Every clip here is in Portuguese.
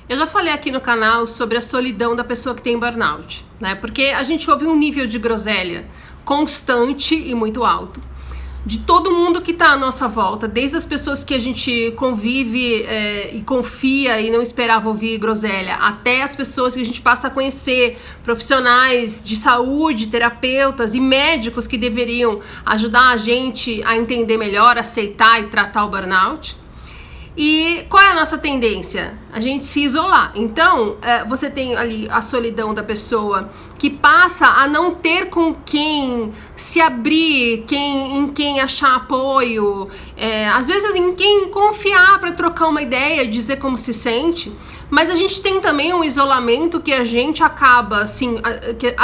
Eu já falei aqui no canal sobre a solidão da pessoa que tem burnout, né? Porque a gente ouve um nível de groselha constante e muito alto de todo mundo que tá à nossa volta, desde as pessoas que a gente convive e confia e não esperava ouvir groselha, até as pessoas que a gente passa a conhecer, profissionais de saúde, terapeutas e médicos que deveriam ajudar a gente a entender melhor, aceitar e tratar o burnout. E qual é a nossa tendência? A gente se isolar. Então, você tem ali a solidão da pessoa que passa a não ter com quem se abrir, em quem achar apoio, às vezes em quem confiar para trocar uma ideia, dizer como se sente. Mas a gente tem também um isolamento que a gente acaba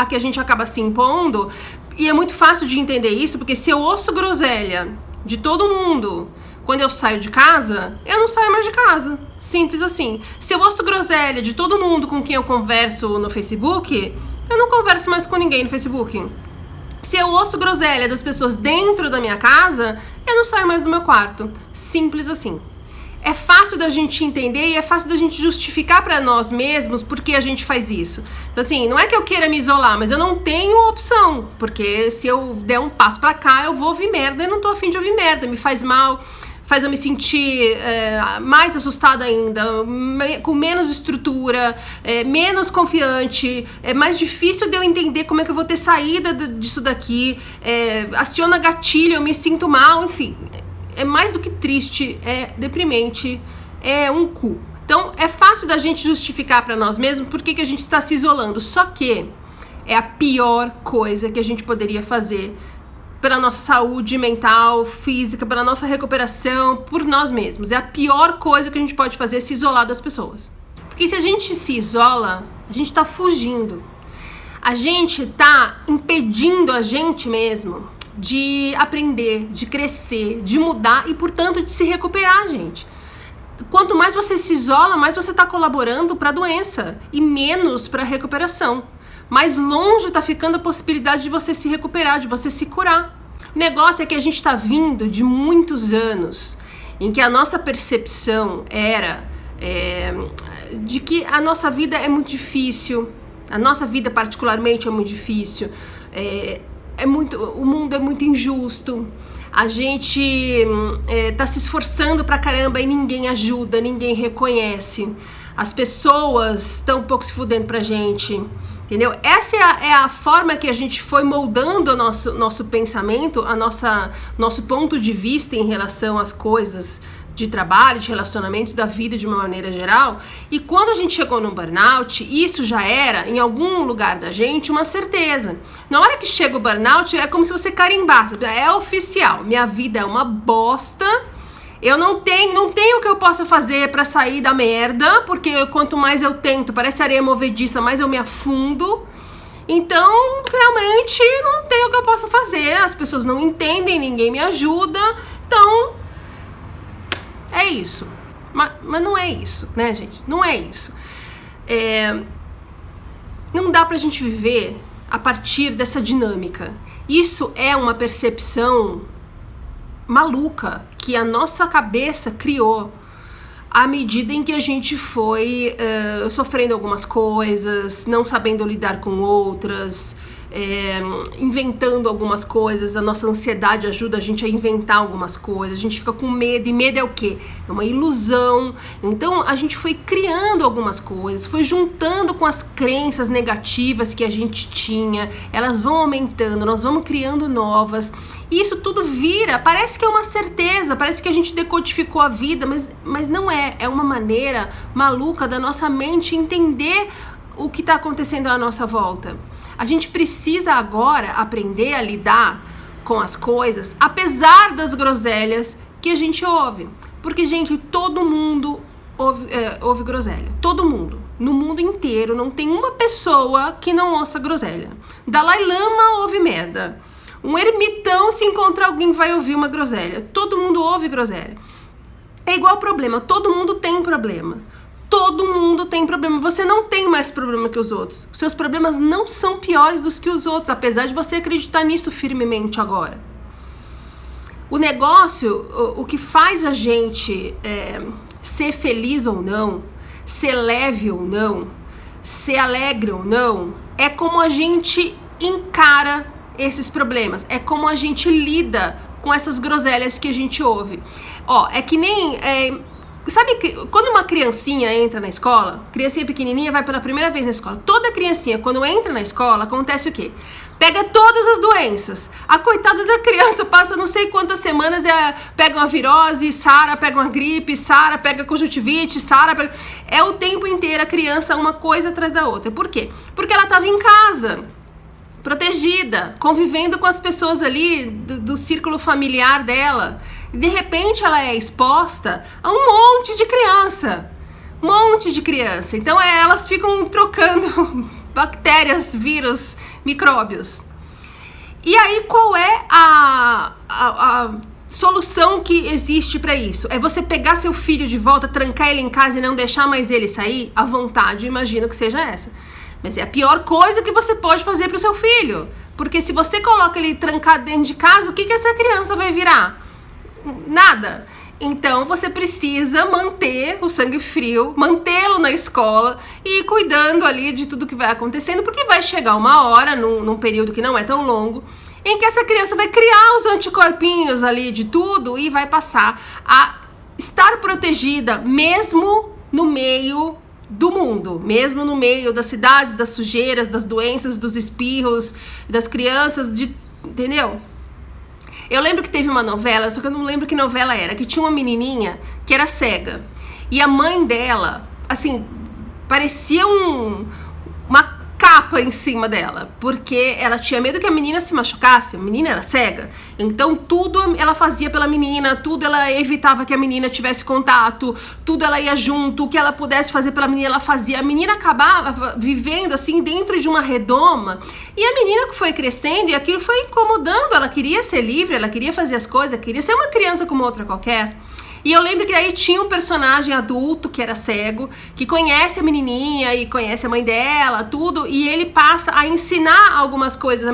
que a gente acaba se impondo, e é muito fácil de entender isso, porque se eu ouço groselha de todo mundo quando eu saio de casa, eu não saio mais de casa. Simples assim. Se eu ouço groselha de todo mundo com quem eu converso no Facebook, eu não converso mais com ninguém no Facebook. Se eu ouço groselha das pessoas dentro da minha casa, eu não saio mais do meu quarto. Simples assim. É fácil da gente entender e é fácil da gente justificar pra nós mesmos por que a gente faz isso. Então assim, não é que eu queira me isolar, mas eu não tenho opção. Porque se eu der um passo pra cá, eu vou ouvir merda e não tô afim de ouvir merda. Me faz mal, faz eu me sentir mais assustada ainda, com menos estrutura, menos confiante, é mais difícil de eu entender como é que eu vou ter saída disso daqui, aciona gatilho, eu me sinto mal, enfim, é mais do que triste, é deprimente, é um cu. Então é fácil da gente justificar para nós mesmos por que a gente está se isolando, só que é a pior coisa que a gente poderia fazer pela nossa saúde mental, física, pela nossa recuperação, por nós mesmos. É a pior coisa que a gente pode fazer, se isolar das pessoas. Porque se a gente se isola, a gente tá fugindo. A gente tá impedindo a gente mesmo de aprender, de crescer, de mudar e, portanto, de se recuperar, gente. Quanto mais você se isola, mais você tá colaborando para a doença e menos para a recuperação. Mais longe tá ficando a possibilidade de você se recuperar, de você se curar. O negócio é que a gente tá vindo de muitos anos em que a nossa percepção era de que a nossa vida é muito difícil, a nossa vida particularmente é muito difícil, o mundo é muito injusto, a gente tá se esforçando pra caramba e ninguém ajuda, ninguém reconhece, as pessoas estão um pouco se fudendo pra gente. Entendeu? Essa é a forma que a gente foi moldando o nosso pensamento, nosso ponto de vista em relação às coisas de trabalho, de relacionamentos, da vida de uma maneira geral. E quando a gente chegou no burnout, isso já era, em algum lugar da gente, uma certeza. Na hora que chega o burnout, é como se você carimbasse. É oficial. Minha vida é uma bosta. Eu não tenho o que eu possa fazer pra sair da merda, porque quanto mais eu tento, parece areia movediça, mais eu me afundo. Então, realmente, não tenho o que eu possa fazer. As pessoas não entendem, ninguém me ajuda. Então, é isso. Mas não é isso, né, gente? Não é isso. Não dá pra gente viver a partir dessa dinâmica. Isso é uma percepção maluca que a nossa cabeça criou à medida em que a gente foi sofrendo algumas coisas, não sabendo lidar com outras, inventando algumas coisas. A nossa ansiedade ajuda a gente a inventar algumas coisas, a gente fica com medo, e medo é o quê? É uma ilusão. Então a gente foi criando algumas coisas, foi juntando com as crenças negativas que a gente tinha, elas vão aumentando, nós vamos criando novas, e isso tudo vira, parece que é uma certeza, parece que a gente decodificou a vida, mas não é uma maneira maluca da nossa mente entender o que está acontecendo à nossa volta. A gente precisa agora aprender a lidar com as coisas, apesar das groselhas que a gente ouve. Porque, gente, todo mundo ouve groselha. Todo mundo. No mundo inteiro não tem uma pessoa que não ouça groselha. Dalai Lama ouve merda. Um ermitão, se encontrar alguém, vai ouvir uma groselha. Todo mundo ouve groselha. É igual problema. Todo mundo tem problema. Todo mundo tem problema. Você não tem mais problema que os outros. Os seus problemas não são piores dos que os outros, apesar de você acreditar nisso firmemente agora. O negócio, o que faz a gente ser feliz ou não, ser leve ou não, ser alegre ou não, é como a gente encara esses problemas, é como a gente lida com essas groselhas que a gente ouve. Ó, é que nem... sabe que quando uma criancinha entra na escola, criancinha pequenininha vai pela primeira vez na escola, toda criancinha quando entra na escola, acontece o quê? Pega todas as doenças. A coitada da criança passa não sei quantas semanas, pega uma virose, sara, pega uma gripe, sara, pega conjuntivite, sara, pega... É o tempo inteiro a criança uma coisa atrás da outra. Por quê? Porque ela estava em casa, protegida, convivendo com as pessoas ali do círculo familiar dela. E de repente ela é exposta a um monte de criança. Então elas ficam trocando bactérias, vírus, micróbios. E aí qual é a solução que existe para isso? É você pegar seu filho de volta, trancar ele em casa e não deixar mais ele sair? À vontade, imagino que seja essa. Mas é a pior coisa que você pode fazer pro seu filho. Porque se você coloca ele trancado dentro de casa, o que essa criança vai virar? Nada. Então você precisa manter o sangue frio, mantê-lo na escola e ir cuidando ali de tudo que vai acontecendo, porque vai chegar uma hora, num período que não é tão longo, em que essa criança vai criar os anticorpinhos ali de tudo e vai passar a estar protegida mesmo no meio do mundo, mesmo no meio das cidades, das sujeiras, das doenças, dos espirros, das crianças, entendeu? Eu lembro que teve uma novela, só que eu não lembro que novela era, que tinha uma menininha que era cega. E a mãe dela, assim, parecia uma capa em cima dela, porque ela tinha medo que a menina se machucasse. A menina era cega, então tudo ela fazia pela menina, tudo ela evitava que a menina tivesse contato, tudo ela ia junto, o que ela pudesse fazer pela menina ela fazia. A menina acabava vivendo assim dentro de uma redoma, e a menina que foi crescendo e aquilo foi incomodando. Ela queria ser livre, ela queria fazer as coisas, queria ser uma criança como outra qualquer. E eu lembro que aí tinha um personagem adulto que era cego, que conhece a menininha e conhece a mãe dela, tudo, e ele passa a ensinar algumas coisas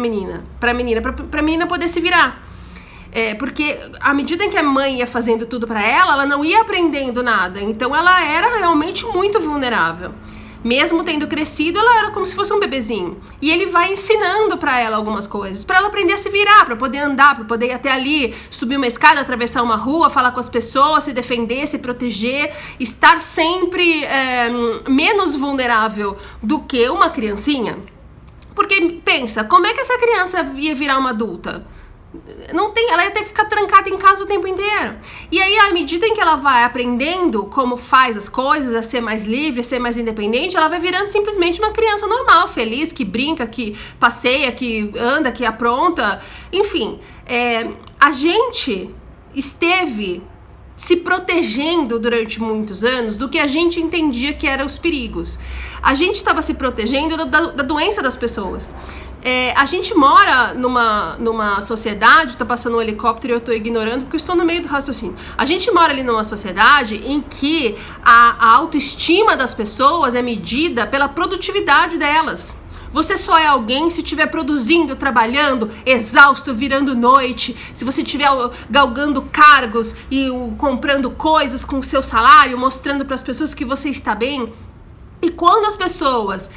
pra menina poder se virar. Porque à medida em que a mãe ia fazendo tudo pra ela não ia aprendendo nada, então ela era realmente muito vulnerável. Mesmo tendo crescido, ela era como se fosse um bebezinho. E ele vai ensinando pra ela algumas coisas, pra ela aprender a se virar, pra poder andar, pra poder ir até ali, subir uma escada, atravessar uma rua, falar com as pessoas, se defender, se proteger, estar sempre menos vulnerável do que uma criancinha. Porque pensa, como é que essa criança ia virar uma adulta? Não tem, ela ia ter que ficar trancada em casa o tempo inteiro. E aí, à medida em que ela vai aprendendo como faz as coisas, a ser mais livre, a ser mais independente, ela vai virando simplesmente uma criança normal, feliz, que brinca, que passeia, que anda, que apronta. Enfim, a gente esteve se protegendo durante muitos anos do que a gente entendia que eram os perigos. A gente estava se protegendo da doença das pessoas. A gente mora numa sociedade, tá passando um helicóptero e eu tô ignorando porque eu estou no meio do raciocínio. A gente mora ali numa sociedade em que a autoestima das pessoas é medida pela produtividade delas. Você só é alguém se estiver produzindo, trabalhando, exausto, virando noite, se você estiver galgando cargos e comprando coisas com o seu salário, mostrando para as pessoas que você está bem. E quando as pessoas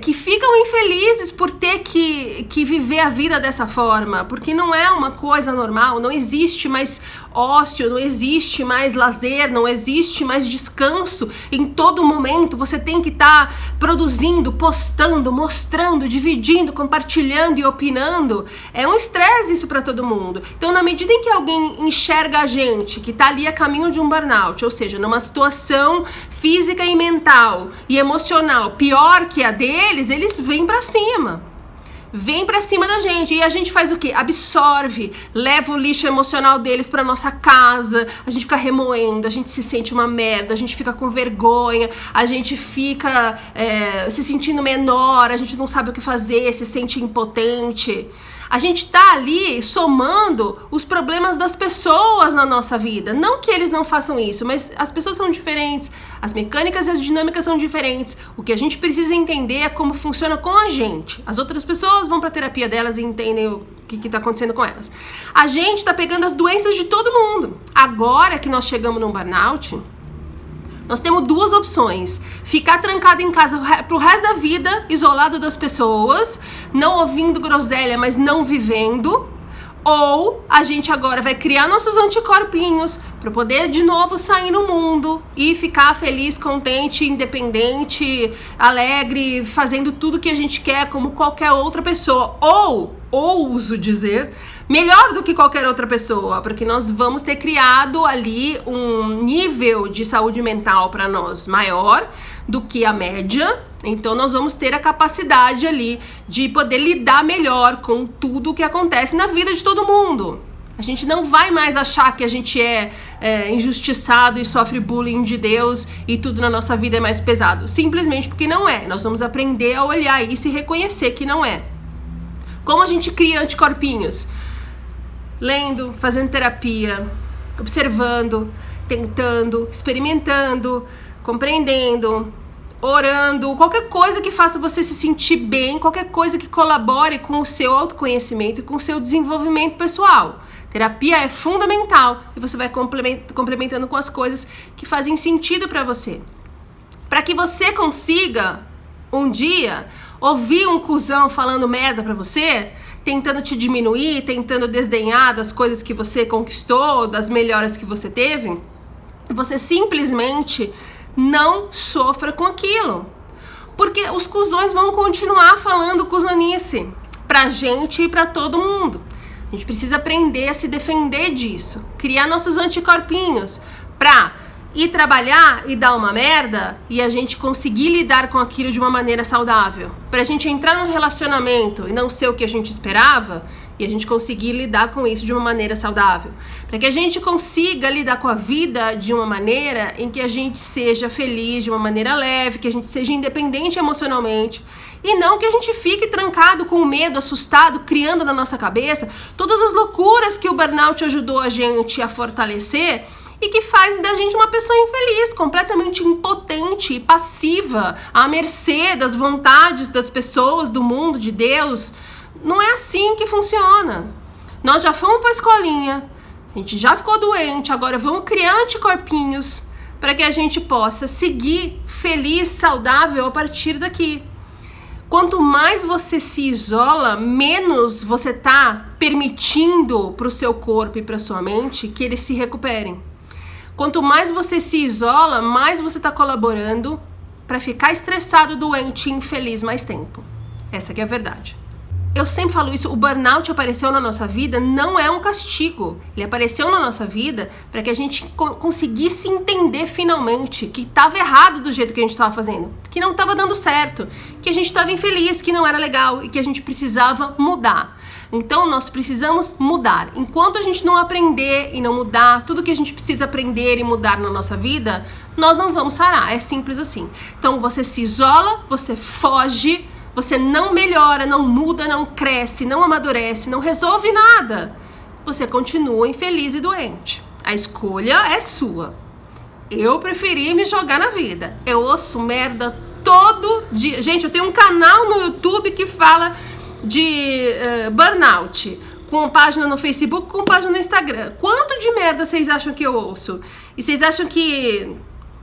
que ficam infelizes por ter que viver a vida dessa forma, porque não é uma coisa normal, não existe mais ócio, não existe mais lazer, não existe mais descanso. Em todo momento você tem que estar produzindo, postando, mostrando, dividindo, compartilhando e opinando. É um estresse isso para todo mundo. Então, na medida em que alguém enxerga a gente que tá ali a caminho de um burnout, ou seja, numa situação física e mental e emocional pior que a deles, eles vêm pra cima. Vem pra cima da gente. E a gente faz o quê? Absorve, leva o lixo emocional deles pra nossa casa, a gente fica remoendo, a gente se sente uma merda, a gente fica com vergonha, a gente fica se sentindo menor, a gente não sabe o que fazer, se sente impotente. A gente tá ali somando os problemas das pessoas na nossa vida. Não que eles não façam isso, mas as pessoas são diferentes, as mecânicas e as dinâmicas são diferentes. O que a gente precisa entender é como funciona com a gente. As outras pessoas vão pra terapia delas e entendem o que tá acontecendo com elas. A gente tá pegando as doenças de todo mundo. Agora que nós chegamos num burnout, Nós temos duas opções: ficar trancado em casa pro resto da vida, isolado das pessoas, não ouvindo groselha, mas não vivendo. Ou a gente agora vai criar nossos anticorpinhos para poder de novo sair no mundo e ficar feliz, contente, independente, alegre, fazendo tudo que a gente quer como qualquer outra pessoa. Ou, ouso dizer, melhor do que qualquer outra pessoa, porque nós vamos ter criado ali um nível de saúde mental para nós maior do que a média. Então nós vamos ter a capacidade ali de poder lidar melhor com tudo o que acontece na vida de todo mundo. A gente não vai mais achar que a gente é injustiçado e sofre bullying de Deus e tudo na nossa vida é mais pesado. Simplesmente porque não é. Nós vamos aprender a olhar isso e reconhecer que não é. Como a gente cria anticorpinhos? Lendo, fazendo terapia, observando, tentando, experimentando, compreendendo, orando, qualquer coisa que faça você se sentir bem, qualquer coisa que colabore com o seu autoconhecimento e com o seu desenvolvimento pessoal. Terapia é fundamental e você vai complementando com as coisas que fazem sentido para você. Para que você consiga, um dia, ouvir um cuzão falando merda pra você, tentando te diminuir, tentando desdenhar das coisas que você conquistou, das melhoras que você teve, você simplesmente não sofra com aquilo. Porque os cuzões vão continuar falando cuzonice pra gente e pra todo mundo. A gente precisa aprender a se defender disso. Criar nossos anticorpinhos pra ir trabalhar e dar uma merda e a gente conseguir lidar com aquilo de uma maneira saudável. Pra gente entrar num relacionamento e não ser o que a gente esperava e a gente conseguir lidar com isso de uma maneira saudável. Para que a gente consiga lidar com a vida de uma maneira em que a gente seja feliz, de uma maneira leve, que a gente seja independente emocionalmente e não que a gente fique trancado com medo, assustado, criando na nossa cabeça todas as loucuras que o burnout ajudou a gente a fortalecer e que faz da gente uma pessoa infeliz, completamente impotente e passiva, à mercê das vontades das pessoas, do mundo, de Deus. Não é assim que funciona. Nós já fomos para a escolinha, a gente já ficou doente, agora vamos criar anticorpinhos para que a gente possa seguir feliz, saudável a partir daqui. Quanto mais você se isola, menos você está permitindo para o seu corpo e para sua mente que eles se recuperem. Quanto mais você se isola, mais você está colaborando para ficar estressado, doente e infeliz mais tempo. Essa que é a verdade. Eu sempre falo isso, o burnout apareceu na nossa vida, não é um castigo. Ele apareceu na nossa vida para que a gente conseguisse entender finalmente que estava errado do jeito que a gente estava fazendo, que não estava dando certo, que a gente estava infeliz, que não era legal e que a gente precisava mudar. Então nós precisamos mudar. Enquanto a gente não aprender e não mudar tudo que a gente precisa aprender e mudar na nossa vida, nós não vamos sarar, é simples assim. Então você se isola, você foge, você não melhora, não muda, não cresce, não amadurece, não resolve nada. Você continua infeliz e doente. A escolha é sua. Eu preferi me jogar na vida. Eu ouço merda todo dia. Gente, eu tenho um canal no YouTube que fala de burnout, com página no Facebook, com página no Instagram. Quanto de merda vocês acham que eu ouço? E vocês acham que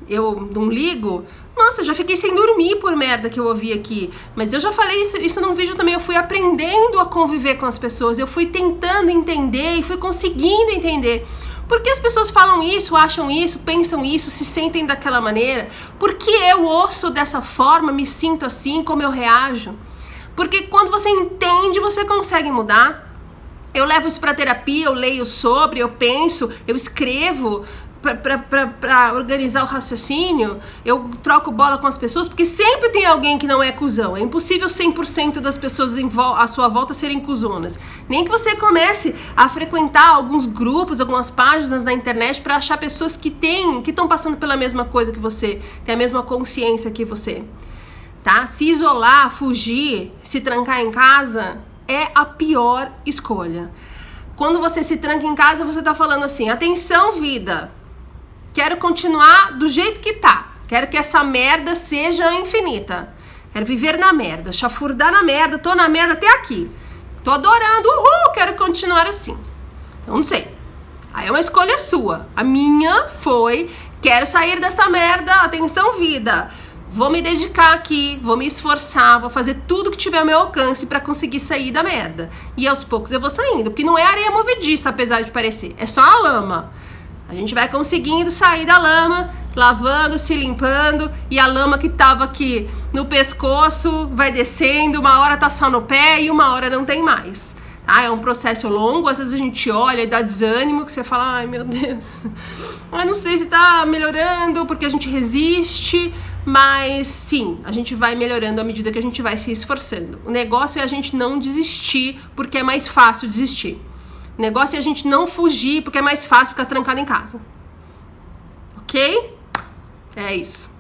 eu não ligo? Nossa, eu já fiquei sem dormir por merda que eu ouvi aqui. Mas eu já falei isso num vídeo também. Eu fui aprendendo a conviver com as pessoas. Eu fui tentando entender e fui conseguindo entender. Por que as pessoas falam isso, acham isso, pensam isso, se sentem daquela maneira? Por que eu ouço dessa forma, me sinto assim, como eu reajo? Porque quando você entende, você consegue mudar. Eu levo isso pra terapia, eu leio sobre, eu penso, eu escrevo pra organizar o raciocínio, eu troco bola com as pessoas, porque sempre tem alguém que não é cuzão. É impossível 100% das pessoas à sua volta serem cuzonas. Nem que você comece a frequentar alguns grupos, algumas páginas na internet pra achar pessoas que estão passando pela mesma coisa que você, têm a mesma consciência que você. Tá? Se isolar, fugir, se trancar em casa é a pior escolha. Quando você se tranca em casa, você tá falando assim: atenção, vida, quero continuar do jeito que tá, quero que essa merda seja infinita, quero viver na merda, chafurdar na merda, tô na merda até aqui, tô adorando, quero continuar assim. Eu não sei, aí é uma escolha sua. A minha foi Quero sair dessa merda, atenção vida. Vou me dedicar aqui, vou me esforçar, vou fazer tudo que tiver ao meu alcance pra conseguir sair da merda. E aos poucos eu vou saindo, porque não é areia movediça, apesar de parecer, é só a lama. A gente vai conseguindo sair da lama, lavando, se limpando, e a lama que tava aqui no pescoço vai descendo, uma hora tá só no pé e uma hora não tem mais. Tá? É um processo longo, às vezes a gente olha e dá desânimo, que você fala, ai meu Deus, eu não sei se tá melhorando, porque a gente resiste, mas sim, a gente vai melhorando à medida que a gente vai se esforçando. O negócio é a gente não desistir, porque é mais fácil desistir. O negócio é a gente não fugir, porque é mais fácil ficar trancado em casa. Ok? É isso.